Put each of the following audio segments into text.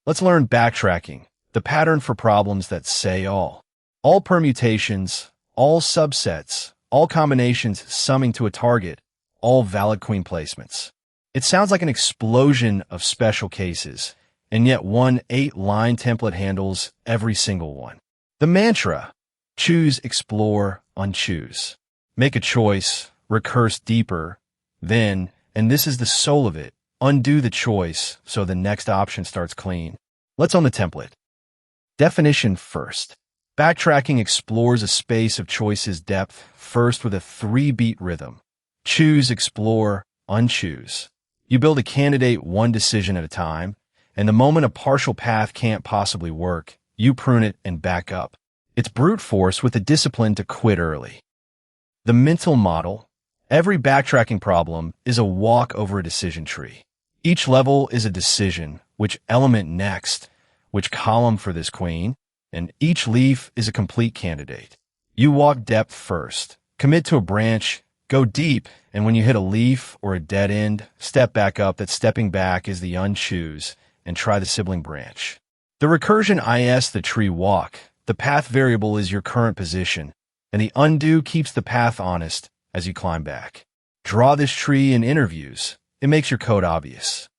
Let's learn backtracking, the pattern for problems that say all. All permutations, all subsets, all combinations summing to a target, all valid queen placements. It sounds like an explosion of special cases, and yet one 8-line template handles every single one. The mantra: choose, explore, unchoose. Make a choice, recurse deeper, then, and this is the soul of it, undo the choice so the next option starts clean. Let's own the template. Definition first. Backtracking explores a space of choices depth first with a 3-beat rhythm. Choose, explore, unchoose. You build a candidate one decision at a time, and the moment a partial path can't possibly work, you prune it and back up. It's brute force with the discipline to quit early. The mental model. Every backtracking problem is a walk over a decision tree. Each level is a decision, which element next, which column for this queen, and each leaf is a complete candidate. You walk depth first, commit to a branch, go deep, and when you hit a leaf or a dead end, step back up. That stepping back is the unchoose, and try the sibling branch. The recursion is the tree walk. The path variable is your current position, and the undo keeps the path honest as you climb back. Draw this tree in interviews. It makes your code obvious.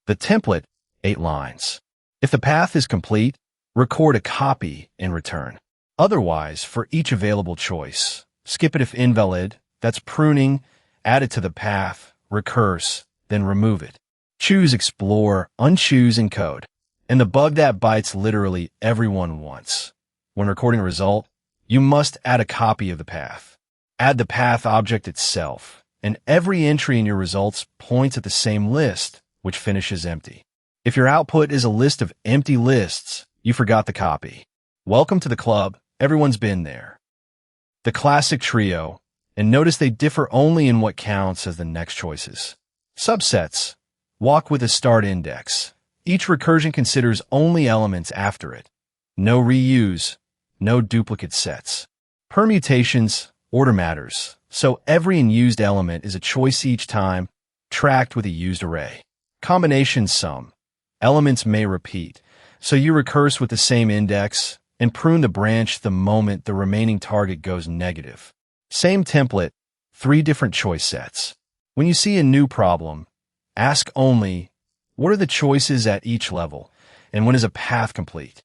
The template, 8 lines. If the path is complete, record a copy in return. Otherwise, for each available choice, skip it if invalid. That's pruning. Add it to the path, recurse, then remove it. Choose, explore, unchoose in code. And the bug that bites literally everyone once. When recording a result, you must add a copy of the path. Add the path object itself, and every entry in your results points at the same list, which finishes empty. If your output is a list of empty lists, you forgot the copy. Welcome to the club. Everyone's been there. The classic trio, and notice they differ only in what counts as the next choices. Subsets. Walk with a start index. Each recursion considers only elements after it. No reuse, no duplicate sets. Permutations. Order matters, so every unused element is a choice each time, tracked with a used array. Combination sum. Elements may repeat, so you recurse with the same index and prune the branch the moment the remaining target goes negative. Same template, 3 different choice sets. When you see a new problem, ask only, what are the choices at each level, and when is a path complete?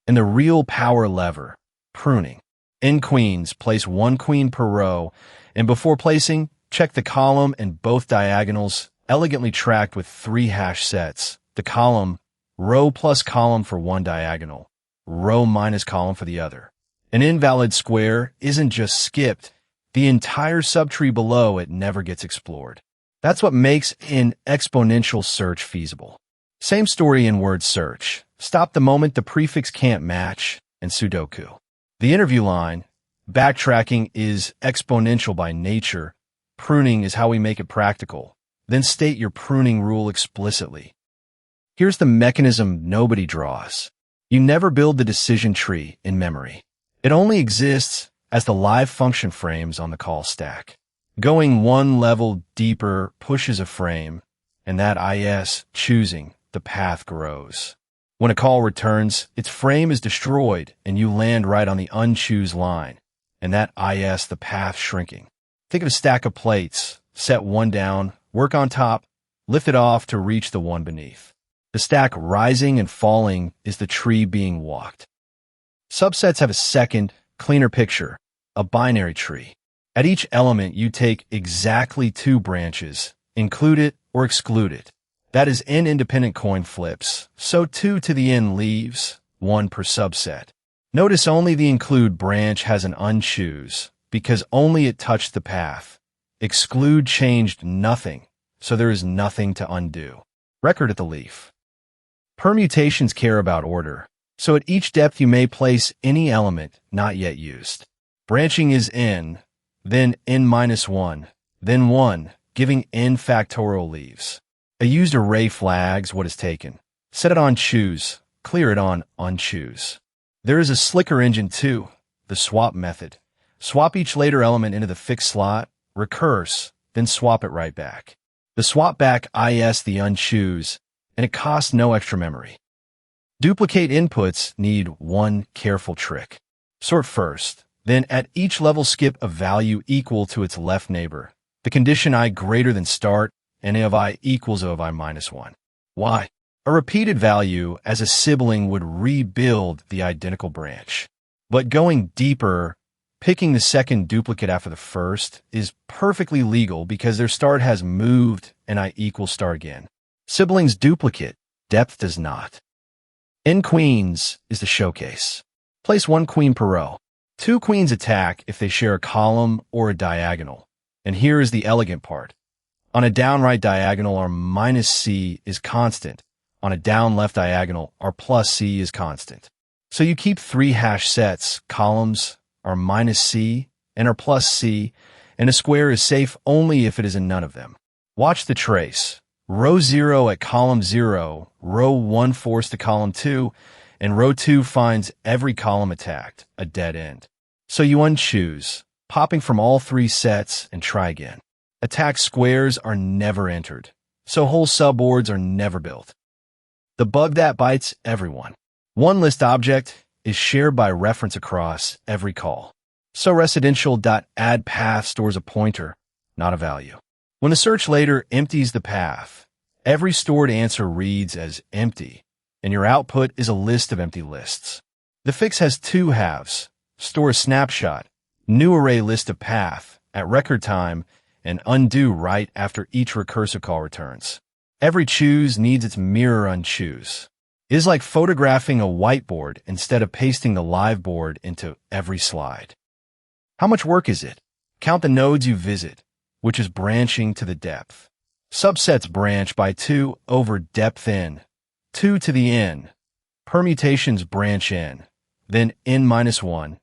And the real power lever, pruning. NQueens, place 1 queen per row, and before placing, check the column and both diagonals, elegantly tracked with 3 hash sets. The column, row plus column for one diagonal, row minus column for the other. An invalid square isn't just skipped, the entire subtree below it never gets explored. That's what makes an exponential search feasible. Same story in word search. Stop the moment the prefix can't match, and Sudoku. The interview line, backtracking is exponential by nature. Pruning is how we make it practical. Then state your pruning rule explicitly. Here's the mechanism nobody draws. You never build the decision tree in memory. It only exists as the live function frames on the call stack. Going one level deeper pushes a frame, and that is choosing the path grows. When a call returns, its frame is destroyed, and you land right on the unchoose line, and that is the path shrinking. Think of a stack of plates. Set one down, work on top, lift it off to reach the one beneath. The stack rising and falling is the tree being walked. Subsets have a second, cleaner picture, a binary tree. At each element, you take exactly 2 branches, include it or exclude it. That is n independent coin flips, so 2 to the n leaves, 1 per subset. Notice only the include branch has an unchoose, because only it touched the path. Exclude changed nothing, so there is nothing to undo. Record at the leaf. Permutations care about order, so at each depth you may place any element not yet used. Branching is n, then n-1, then 1, giving n factorial leaves. A used array flags what is taken. Set it on choose, clear it on unchoose. There is a slicker engine too, the swap method. Swap each later element into the fixed slot, recurse, then swap it right back. The swap back is the unchoose, and it costs no extra memory. Duplicate inputs need one careful trick. Sort first, then at each level skip a value equal to its left neighbor. The condition I greater than start and of I equals of I minus 1. Why? A repeated value as a sibling would rebuild the identical branch. But going deeper, picking the second duplicate after the first is perfectly legal because their start has moved and I equals start again. Siblings duplicate, depth does not. NQueens is the showcase. Place one queen per row. Two queens attack if they share a column or a diagonal. And here is the elegant part. On a down right diagonal, our minus C is constant. On a down left diagonal, our plus C is constant. So you keep three hash sets, columns are minus C and our plus C, and a square is safe only if it is in none of them. Watch the trace. Row 0 at column 0, row 1 forced to column 2, and row 2 finds every column attacked, a dead end. So you unchoose, popping from all three sets and try again. Attack squares are never entered, so whole subboards are never built. The bug that bites everyone. One list object is shared by reference across every call. So residential.addPath stores a pointer, not a value. When the search later empties the path, every stored answer reads as empty, and your output is a list of empty lists. The fix has two halves. Store a snapshot, new array list of path, at record time, and undo right after each recursive call returns. Every choose needs its mirror unchoose. It is like photographing a whiteboard instead of pasting the live board into every slide. How much work is it? Count the nodes you visit, which is branching to the depth. Subsets branch by 2 over depth n, 2 to the n. Permutations branch n, then n minus 1,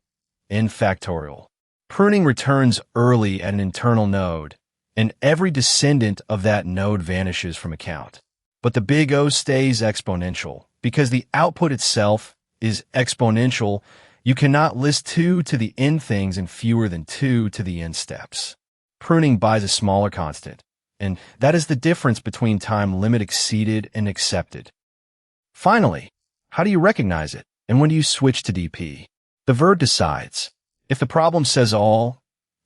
n factorial. Pruning returns early at an internal node, and every descendant of that node vanishes from account. But the big O stays exponential. Because the output itself is exponential, you cannot list 2 to the n things in fewer than 2 to the n steps. Pruning buys a smaller constant, and that is the difference between time limit exceeded and accepted. Finally, how do you recognize it, and when do you switch to DP? The verb decides. If the problem says all,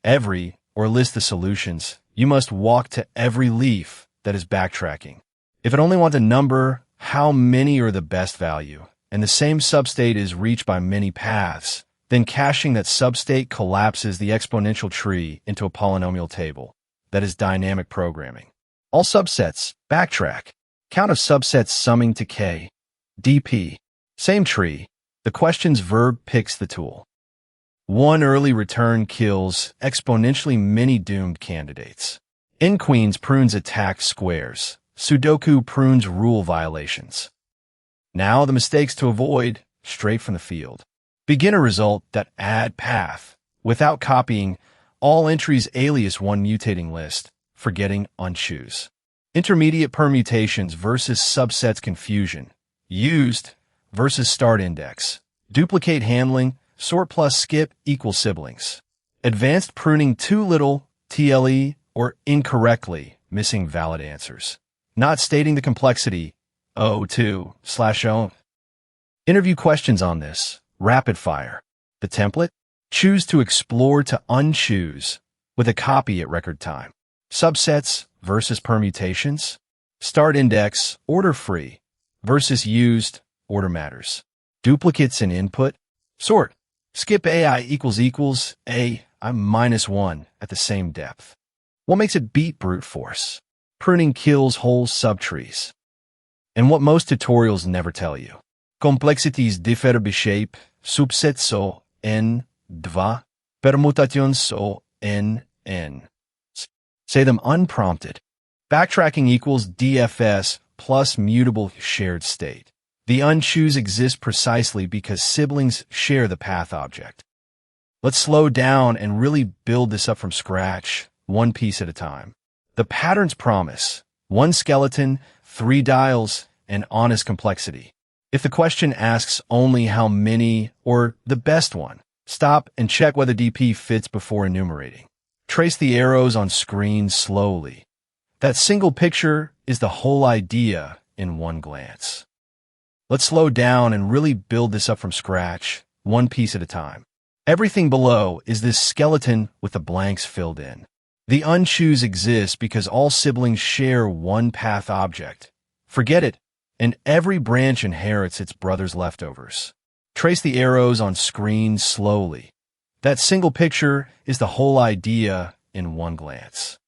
every, or list the solutions, you must walk to every leaf that is backtracking. If it only wants a number, how many are the best value, and the same substate is reached by many paths, then caching that substate collapses the exponential tree into a polynomial table. That is dynamic programming. All subsets, backtrack. Count of subsets summing to k. DP. Same tree. The question's verb picks the tool. One early return kills exponentially many doomed candidates. NQueens prunes attack squares. Sudoku prunes rule violations. Now the mistakes to avoid, straight from the field. Begin a result that add path, without copying all entries alias one mutating list, forgetting unchoose. Intermediate permutations versus subsets confusion. Used versus start index. Duplicate handling, sort plus skip equals siblings. Advanced pruning too little, TLE, or incorrectly, missing valid answers. Not stating the complexity, O2/O. Interview questions on this, rapid fire. The template, choose to explore to unchoose, with a copy at record time. Subsets versus permutations. Start index, order free, versus used, order matters. Duplicates in input. Sort, skip AI equals A, I'm minus 1 at the same depth. What makes it beat brute force? Pruning kills whole subtrees. And what most tutorials never tell you. Complexities differ by shape, subsets o n, 2, permutations o n. Say them unprompted. Backtracking equals DFS plus mutable shared state. The unchoose exists precisely because siblings share the path object. Let's slow down and really build this up from scratch, one piece at a time. The patterns promise, one skeleton, 3 dials, and honest complexity. If the question asks only how many or the best one, stop and check whether DP fits before enumerating. Trace the arrows on screen slowly. That single picture is the whole idea in one glance. Let's slow down and really build this up from scratch, one piece at a time. Everything below is this skeleton with the blanks filled in. The unused exists because all siblings share one path object. Forget it, and every branch inherits its brother's leftovers. Trace the arrows on screen slowly. That single picture is the whole idea in one glance.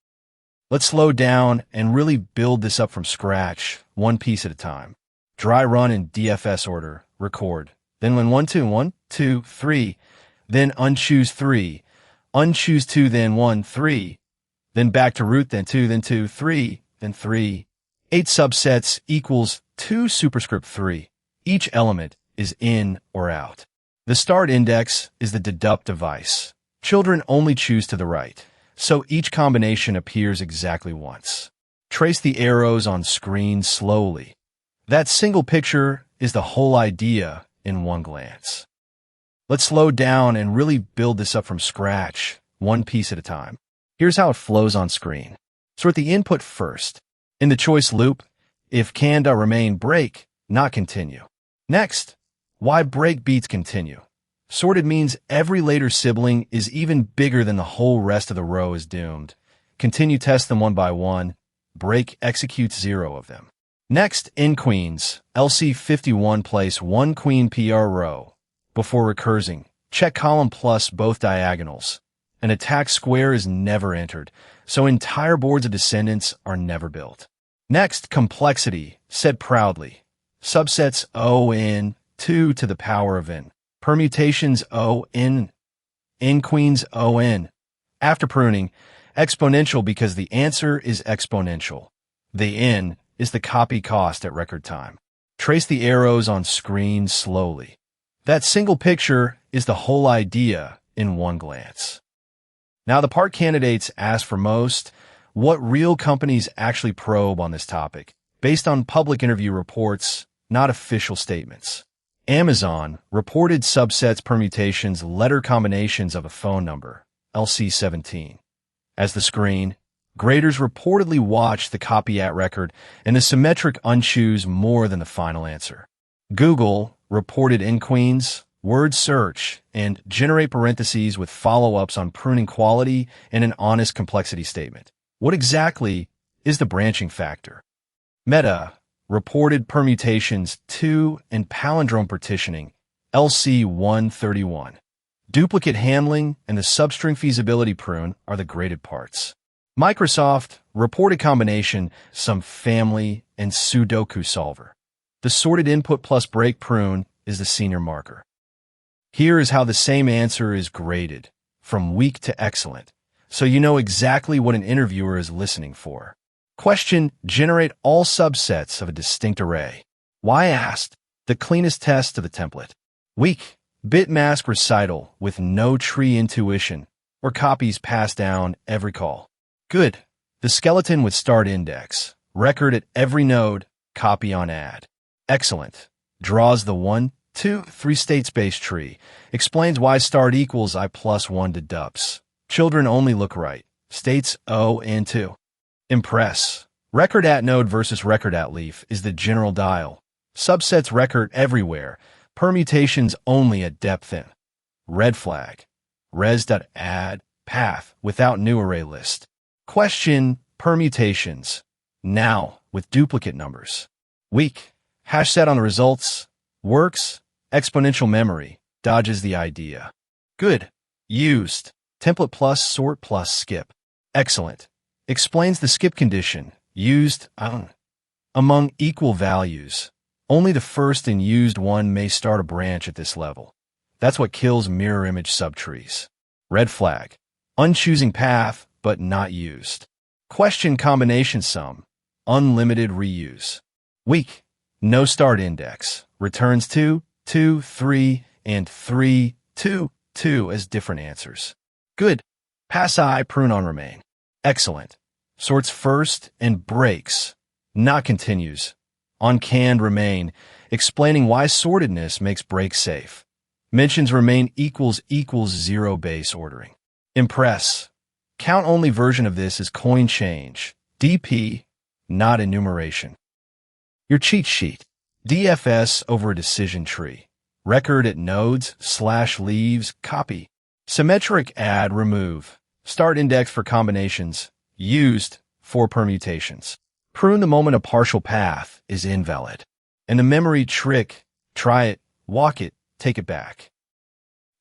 Let's slow down and really build this up from scratch, one piece at a time. Dry run in DFS order, record. Then when 1, 2, 1, 2, 3, then unchoose 3, unchoose 2, then 1, 3, then back to root, then 2, then 2, 3, then 3. 8 subsets equals 2 superscript 3. Each element is in or out. The start index is the deduct device. Children only choose to the right, so each combination appears exactly once. Trace the arrows on screen slowly. That single picture is the whole idea in one glance. Let's slow down and really build this up from scratch, one piece at a time. Here's how it flows on screen. Sort the input first. In the choice loop, if can remain break, not continue. Next, why break beats continue. Sorted means every later sibling is even bigger than the whole rest of the row is doomed. Continue test them one by one. Break executes 0 of them. Next, NQueens, LC51 place 1 queen PR row. Before recursing, check column plus both diagonals. An attack square is never entered, so entire boards of descendants are never built. Next, complexity, said proudly. Subsets O in 2 to the power of n. Permutations O in. NQueens O in. After pruning, exponential because the answer is exponential. The n is the copy cost at record time. Trace the arrows on screen slowly. That single picture is the whole idea in one glance. Now the part candidates ask for most, what real companies actually probe on this topic, based on public interview reports, not official statements. Amazon reported subsets permutations letter combinations of a phone number, LC17. As the screen, graders reportedly watched the copy at record and the symmetric unchoose more than the final answer. Google reported NQueens, word search, and generate parentheses with follow-ups on pruning quality and an honest complexity statement. What exactly is the branching factor? Meta reported permutations 2 and palindrome partitioning, LC131. Duplicate handling and the substring feasibility prune are the graded parts. Microsoft reported combination, some family, and Sudoku solver. The sorted input plus break prune is the senior marker. Here is how the same answer is graded, from weak to excellent, so you know exactly what an interviewer is listening for. Question, generate all subsets of a distinct array. Why asked? The cleanest test of the template. Weak, bit mask recital with no tree intuition, or copies passed down every call. Good, the skeleton with start index, record at every node, copy on add. Excellent, draws the 1, 2, 3 state space tree, explains why start equals I plus 1 deducts. Children only look right, states O and 2. Impress, record at node versus record at leaf is the general dial. Subsets record everywhere, permutations only at depth in. Red flag, res.add, path without new array list. Question, permutations, now with duplicate numbers. Weak, hash set on the results, works, exponential memory, dodges the idea. Good, used, template plus sort plus skip. Excellent, explains the skip condition, used among equal values. Only the first and used one may start a branch at this level. That's what kills mirror image subtrees. Red flag, unchoosing path, but not used. Question combination sum, unlimited reuse. Weak, no start index, returns 2, 2, 3, and 3, 2, 2 as different answers. Good, pass I, prune on remain. Excellent, sorts first and breaks, not continues. On canned remain, explaining why sortedness makes break safe. Mentions remain equals 0 base ordering. Impress, count only version of this is coin change, DP, not enumeration. Your cheat sheet. DFS over a decision tree. Record at nodes, /leaves, copy. Symmetric add, remove. Start index for combinations. Used for permutations. Prune the moment a partial path is invalid. And the memory trick, try it, walk it, take it back.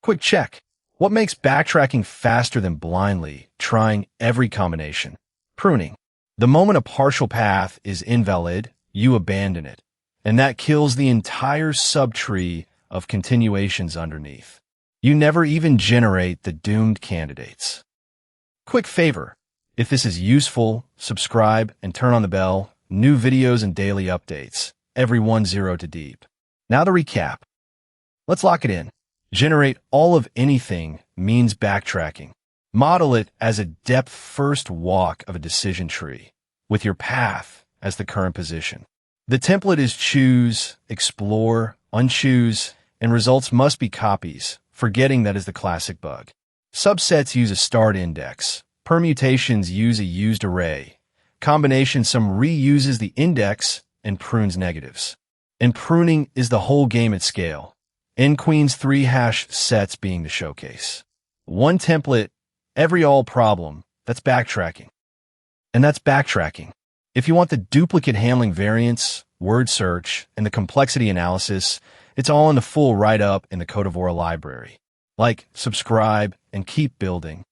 Quick check. What makes backtracking faster than blindly trying every combination? Pruning. The moment a partial path is invalid, you abandon it. And that kills the entire subtree of continuations underneath. You never even generate the doomed candidates. Quick favor. If this is useful, subscribe and turn on the bell. New videos and daily updates. Every 1-0 to deep. Now the recap. Let's lock it in. Generate all of anything means backtracking. Model it as a depth-first walk of a decision tree, with your path as the current position. The template is choose, explore, unchoose, and results must be copies, forgetting that is the classic bug. Subsets use a start index. Permutations use a used array. Combination sum reuses the index and prunes negatives. And pruning is the whole game at scale. NQueens 3 sets being the showcase. One template, every all problem, that's backtracking. And that's backtracking. If you want the duplicate handling variants, word search, and the complexity analysis, it's all in the full write-up in the Codivora library. Like, subscribe, and keep building.